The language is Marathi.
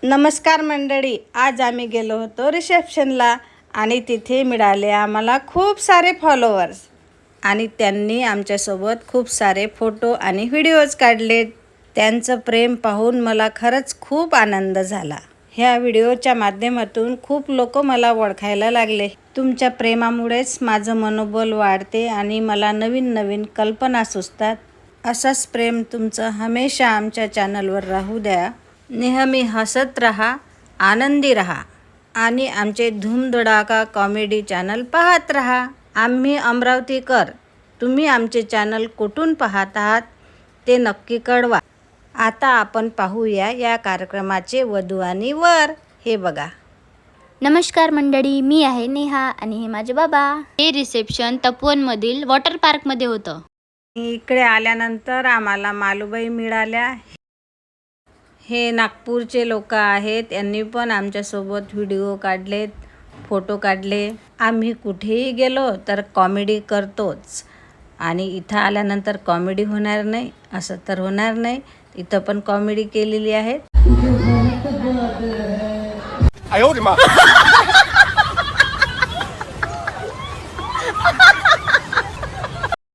नमस्कार मंडळी, आज आम्ही गेलो होतो रिसेप्शनला आणि तिथे मिळाले आम्हाला खूप सारे फॉलोअर्स आणि त्यांनी आमच्यासोबत खूप सारे फोटो आणि व्हिडिओज काढले. त्यांचं प्रेम पाहून मला खरंच खूप आनंद झाला. ह्या व्हिडिओच्या माध्यमातून खूप लोक मला ओळखायला लागले. तुमच्या प्रेमामुळेच माझं मनोबल वाढते आणि मला नवीन नवीन कल्पना सुचतात. असंच प्रेम तुमचं हमेशा आमच्या चॅनलवर राहू द्या. नेहमी हसत रहा, आनंदी रहा आणि आमचे धूमधडाका कॉमेडी चॅनल पाहत रहा. आम्ही अमरावतीकर. तुम्ही आमचे चॅनल कुठून पाहत आहात ते नक्की कळवा. आता आपण पाहूया या कार्यक्रमाचे वधू आणि वर. हे बघा. नमस्कार मंडळी, मी आहे नेहा आणि हे माझे बाबा. हे रिसेप्शन तपोवनमधील वॉटर पार्कमध्ये होतं. इकडे आल्यानंतर आम्हाला मालूबाई मिळाल्या. हे नागपूरचे लोक आहेत. यांनी पण आमच्यासोबत व्हिडिओ काढलेत, फोटो काढले. आम्ही कुठेही गेलो तर कॉमेडी करतोच आणि इथं आल्यानंतर कॉमेडी होणार नाही असं तर होणार नाही. इथं पण कॉमेडी केलेली आहे.